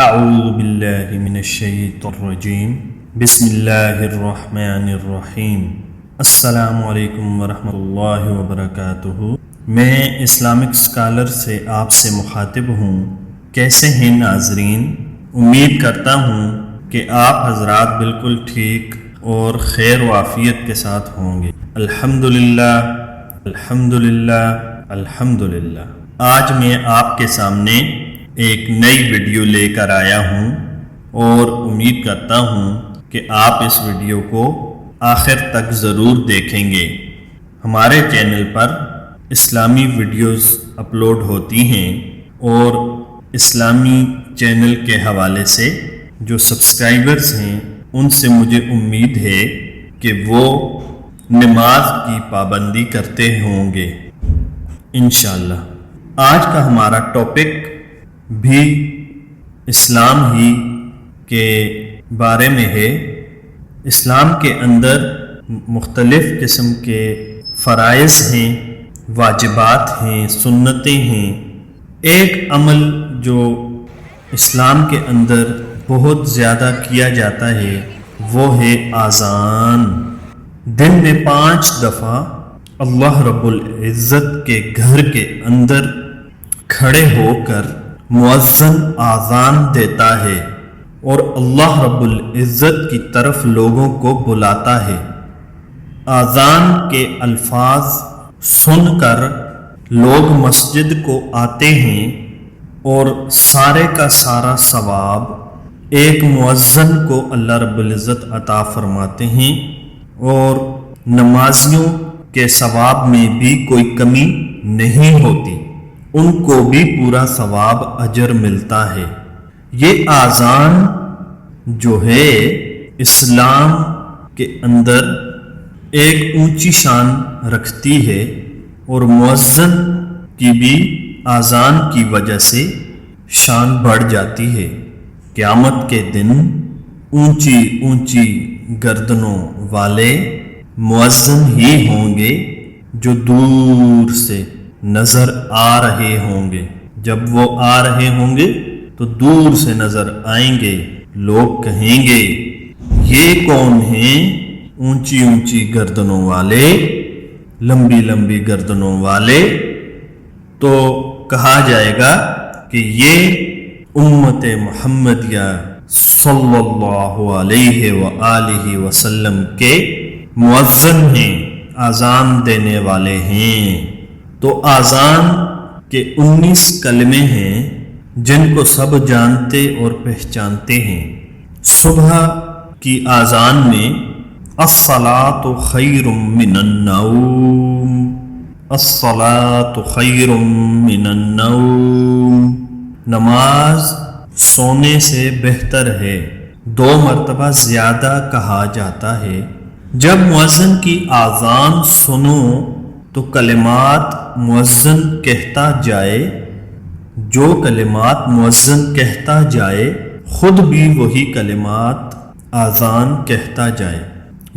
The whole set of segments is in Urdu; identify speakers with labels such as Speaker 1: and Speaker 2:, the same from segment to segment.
Speaker 1: اعوذ باللہ من الشیطان الرجیم بسم اللہ الرحمن الرحیم السلام علیکم ورحمۃ اللہ وبرکاتہ۔ میں اسلامک اسکالر سے آپ سے مخاطب ہوں۔ کیسے ہیں ناظرین؟ امید کرتا ہوں کہ آپ حضرات بالکل ٹھیک اور خیر و عافیت کے ساتھ ہوں گے۔ الحمدللہ الحمدللہ الحمدللہ۔ آج میں آپ کے سامنے ایک نئی ویڈیو لے کر آیا ہوں اور امید کرتا ہوں کہ آپ اس ویڈیو کو آخر تک ضرور دیکھیں گے۔ ہمارے چینل پر اسلامی ویڈیوز اپلوڈ ہوتی ہیں اور اسلامی چینل کے حوالے سے جو سبسکرائبرز ہیں ان سے مجھے امید ہے کہ وہ نماز کی پابندی کرتے ہوں گے انشاءاللہ۔ آج کا ہمارا ٹاپک بھی اسلام ہی کے بارے میں ہے۔ اسلام کے اندر مختلف قسم کے فرائض ہیں، واجبات ہیں، سنتیں ہیں۔ ایک عمل جو اسلام کے اندر بہت زیادہ کیا جاتا ہے وہ ہے اذان۔ دن میں 5 دفعہ اللہ رب العزت کے گھر کے اندر کھڑے ہو کر مؤذن اذان دیتا ہے اور اللہ رب العزت کی طرف لوگوں کو بلاتا ہے۔ اذان کے الفاظ سن کر لوگ مسجد کو آتے ہیں اور سارے کا سارا ثواب ایک مؤذن کو اللہ رب العزت عطا فرماتے ہیں اور نمازیوں کے ثواب میں بھی کوئی کمی نہیں ہوتی، ان کو بھی پورا ثواب اجر ملتا ہے۔ یہ اذان جو ہے اسلام کے اندر ایک اونچی شان رکھتی ہے اور مؤذن کی بھی اذان کی وجہ سے شان بڑھ جاتی ہے۔ قیامت کے دن اونچی اونچی گردنوں والے مؤذن ہی ہوں گے جو دور سے نظر آ رہے ہوں گے۔ جب وہ آ رہے ہوں گے تو دور سے نظر آئیں گے، لوگ کہیں گے یہ کون ہیں؟ اونچی اونچی گردنوں والے، لمبی لمبی گردنوں والے۔ تو کہا جائے گا کہ یہ امت محمدیہ صلی اللہ علیہ وآلہ وسلم کے مؤذن ہیں، اذان دینے والے ہیں۔ تو اذان کے 19 کلمے ہیں جن کو سب جانتے اور پہچانتے ہیں۔ صبح کی اذان میں الصلاۃ خیر من النوم، الصلاۃ خیر من النوم، نماز سونے سے بہتر ہے، 2 مرتبہ زیادہ کہا جاتا ہے۔ جب مؤذن کی اذان سنو تو کلمات مؤذن کہتا جائے، جو کلمات مؤذن کہتا جائے خود بھی وہی کلمات اذان کہتا جائے،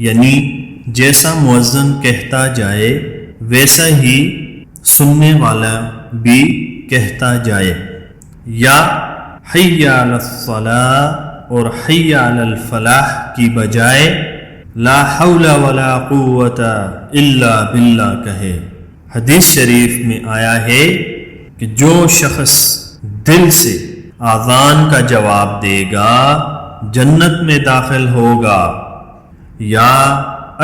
Speaker 1: یعنی جیسا مؤذن کہتا جائے ویسا ہی سننے والا بھی کہتا جائے۔ یا حی علی الصلاۃ اور حی علی الفلاح کی بجائے لا حول ولا قوت الا باللہ کہے۔ حدیث شریف میں آیا ہے کہ جو شخص دل سے اذان کا جواب دے گا جنت میں داخل ہوگا۔ یا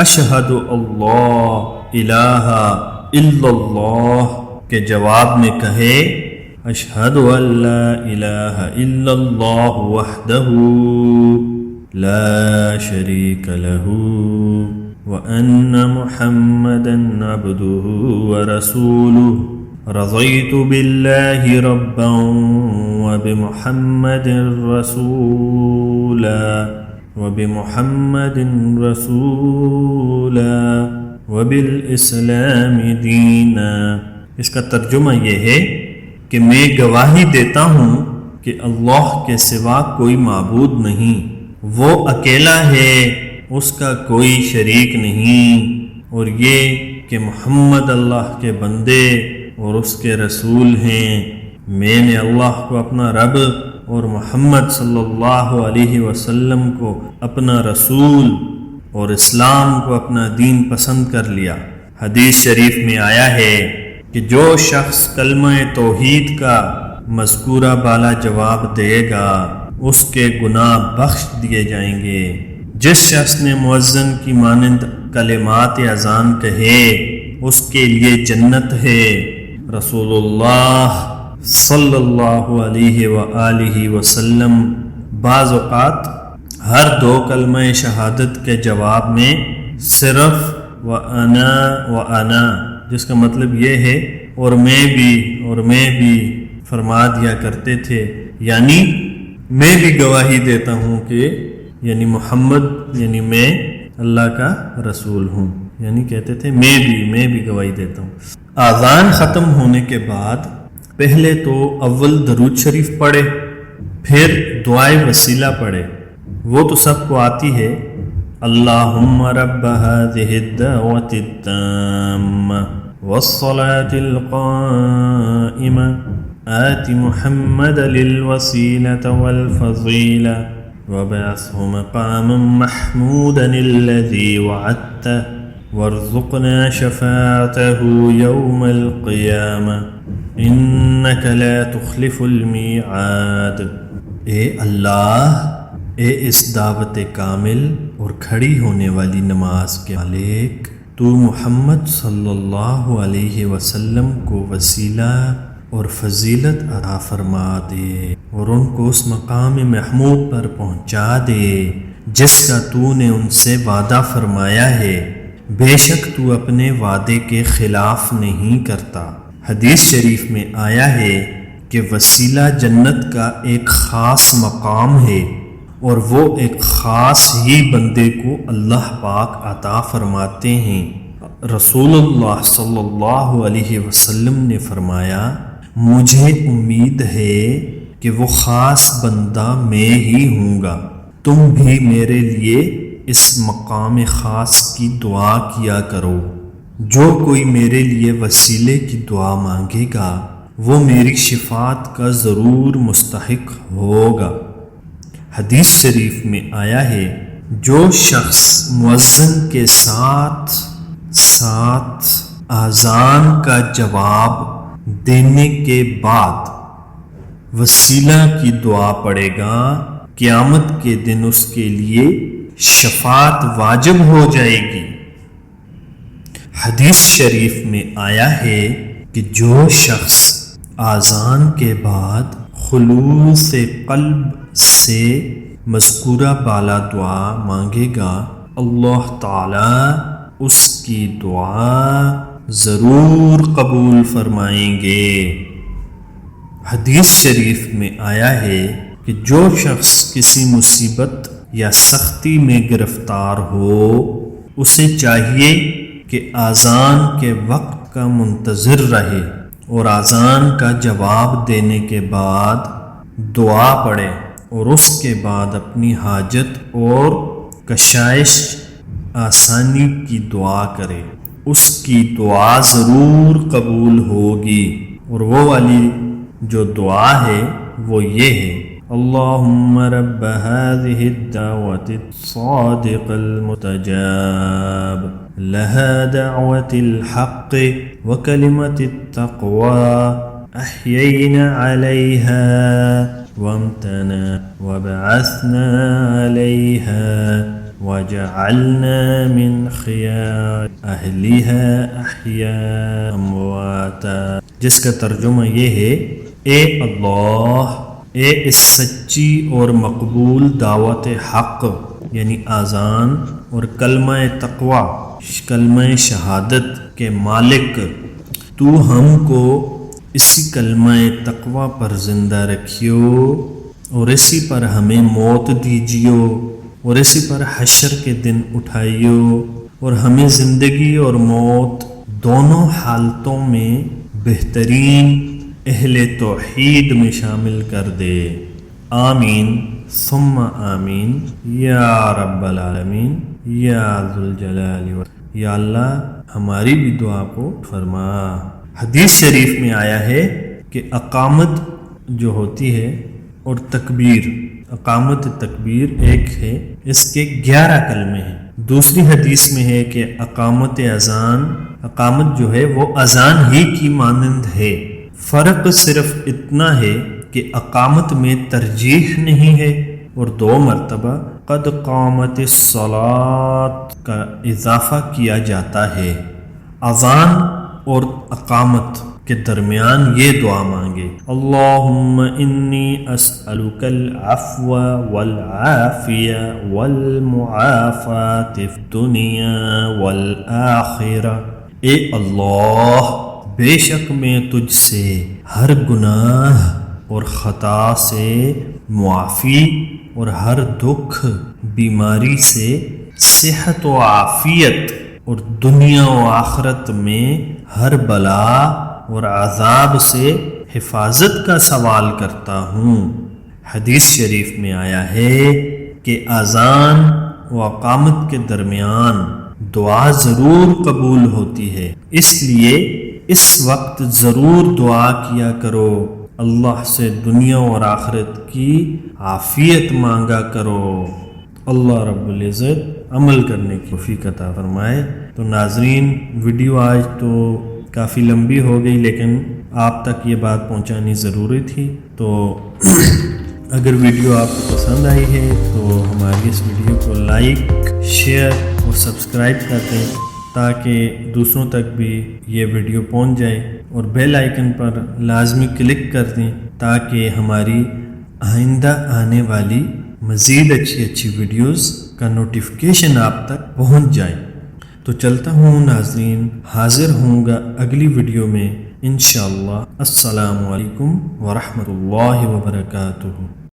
Speaker 1: اشہد اللہ الہ الا اللہ کے جواب میں کہے اشہد ان لا الہ الا اللہ وحدہ لا شریک لہ وَأَنَّ مُحَمَّدًا عَبْدُهُ وَرَسُولُهُ رَضَيْتُ بِاللَّهِ رَبًّا وَبِمُحَمَّدٍ رَسُولًا وَبِمُحَمَّدٍ رَسُولًا وَبِالْإِسْلَامِ دِينًا۔ اس کا ترجمہ یہ ہے کہ میں گواہی دیتا ہوں کہ اللہ کے سوا کوئی معبود نہیں، وہ اکیلا ہے، اس کا کوئی شریک نہیں، اور یہ کہ محمد اللہ کے بندے اور اس کے رسول ہیں۔ میں نے اللہ کو اپنا رب اور محمد صلی اللہ علیہ وسلم کو اپنا رسول اور اسلام کو اپنا دین پسند کر لیا۔ حدیث شریف میں آیا ہے کہ جو شخص کلمہ توحید کا مذکورہ بالا جواب دے گا اس کے گناہ بخش دیے جائیں گے۔ جس شخص نے مؤذن کی مانند کلمات اذان کہے اس کے لیے جنت ہے۔ رسول اللہ صلی اللہ علیہ وآلہ وسلم بعض اوقات ہر 2 کلمہ شہادت کے جواب میں صرف وَأَنَا جس کا مطلب یہ ہے اور میں بھی فرما دیا کرتے تھے، یعنی میں بھی گواہی دیتا ہوں کہ یعنی محمد یعنی میں اللہ کا رسول ہوں، یعنی کہتے تھے میں بھی گواہی دیتا ہوں۔ اذان ختم ہونے کے بعد پہلے تو اول درود شریف پڑھے، پھر دعائے وسیلہ پڑھے، وہ تو سب کو آتی ہے۔ اللہم رب هذه الدعوة التامة والصلاة القائمة آت محمد الوسيلة والفضيلة وابعثه مقاما محمودا الذي وعدته وارزقنا شفاعته يوم القيامة إنك لا تخلف الميعاد۔ اے اللہ، اے اس دعوت کامل اور کھڑی ہونے والی نماز کے مالک، تو محمد صلی اللہ علیہ وسلم کو وسیلہ اور فضیلت عطا فرما دے اور ان کو اس مقام محمود پر پہنچا دے جس کا تو نے ان سے وعدہ فرمایا ہے، بے شک تو اپنے وعدے کے خلاف نہیں کرتا۔ حدیث شریف میں آیا ہے کہ وسیلہ جنت کا ایک خاص مقام ہے اور وہ ایک خاص ہی بندے کو اللہ پاک عطا فرماتے ہیں۔ رسول اللہ صلی اللہ علیہ وسلم نے فرمایا، مجھے امید ہے کہ وہ خاص بندہ میں ہی ہوں گا، تم بھی میرے لیے اس مقام خاص کی دعا کیا کرو۔ جو کوئی میرے لیے وسیلے کی دعا مانگے گا وہ میری شفاعت کا ضرور مستحق ہوگا۔ حدیث شریف میں آیا ہے، جو شخص مؤذن کے ساتھ اذان کا جواب دینے کے بعد وسیلہ کی دعا پڑھے گا، قیامت کے دن اس کے لیے شفاعت واجب ہو جائے گی۔ حدیث شریف میں آیا ہے کہ جو شخص اذان کے بعد خلوص قلب سے مذکورہ بالا دعا مانگے گا، اللہ تعالی اس کی دعا ضرور قبول فرمائیں گے۔ حدیث شریف میں آیا ہے کہ جو شخص کسی مصیبت یا سختی میں گرفتار ہو اسے چاہیے کہ اذان کے وقت کا منتظر رہے اور اذان کا جواب دینے کے بعد دعا پڑھے اور اس کے بعد اپنی حاجت اور کشائش آسانی کی دعا کرے، اس کی دعا ضرور قبول ہوگی۔ اور وہ والی جو دعا ہے وہ یہ ہے، اللہم رب هذه الدعوة الصادق المتجاب لها دعوة الحق وكلمة التقوى أحيينا عليها وامتنا وبعثنا عليها وجعلنا من خيار أهلها أحياء أمواتا، جس کا ترجمہ یہ ہے، اے اللہ، اے اس سچی اور مقبول دعوت حق یعنی اذان اور کلمہ تقوی کلمہ شہادت کے مالک، تو ہم کو اسی کلمہ تقوی پر زندہ رکھیو اور اسی پر ہمیں موت دیجیو اور اسی پر حشر کے دن اٹھائیو اور ہمیں زندگی اور موت دونوں حالتوں میں بہترین اہل توحید میں شامل کر دے۔ آمین ثم آمین یا رب العالمین یا ذوالجلال یا اللہ ہماری بھی دعا کو فرما۔ حدیث شریف میں آیا ہے کہ اقامت جو ہوتی ہے اور تکبیر، اقامت تکبیر ایک ہے، اس کے 11 کلمے ہیں۔ دوسری حدیث میں ہے کہ اقامت جو ہے وہ اذان ہی کی مانند ہے، فرق صرف اتنا ہے کہ اقامت میں ترجیح نہیں ہے، اور 2 مرتبہ قد قامت الصلاۃ کا اضافہ کیا جاتا ہے۔ اذان اور اقامت کے درمیان یہ دعا مانگے، اللہم انی اسألک العفو والعافیہ والمعافاة فی الدنیا والآخرہ۔ اے اللہ، بے شک میں تجھ سے ہر گناہ اور خطا سے معافی اور ہر دکھ بیماری سے صحت و عافیت اور دنیا و آخرت میں ہر بلا اور عذاب سے حفاظت کا سوال کرتا ہوں۔ حدیث شریف میں آیا ہے کہ اذان و اقامت کے درمیان دعا ضرور قبول ہوتی ہے، اس لیے اس وقت ضرور دعا کیا کرو، اللہ سے دنیا اور آخرت کی عافیت مانگا کرو۔ اللہ رب العزت عمل کرنے کی توفیق عطا فرمائے۔ تو ناظرین، ویڈیو آج تو کافی لمبی ہو گئی، لیکن آپ تک یہ بات پہنچانی ضروری تھی۔ تو اگر ویڈیو آپ کو پسند آئی ہے تو ہماری اس ویڈیو کو لائک، شیئر اور سبسکرائب کر دیں تاکہ دوسروں تک بھی یہ ویڈیو پہنچ جائے، اور بیل آئیکن پر لازمی کلک کر دیں تاکہ ہماری آئندہ آنے والی مزید اچھی ویڈیوز کا نوٹیفیکیشن آپ تک پہنچ جائے۔ تو چلتا ہوں ناظرین، حاضر ہوں گا اگلی ویڈیو میں انشاءاللہ۔ السلام علیکم ورحمۃ اللہ وبرکاتہ۔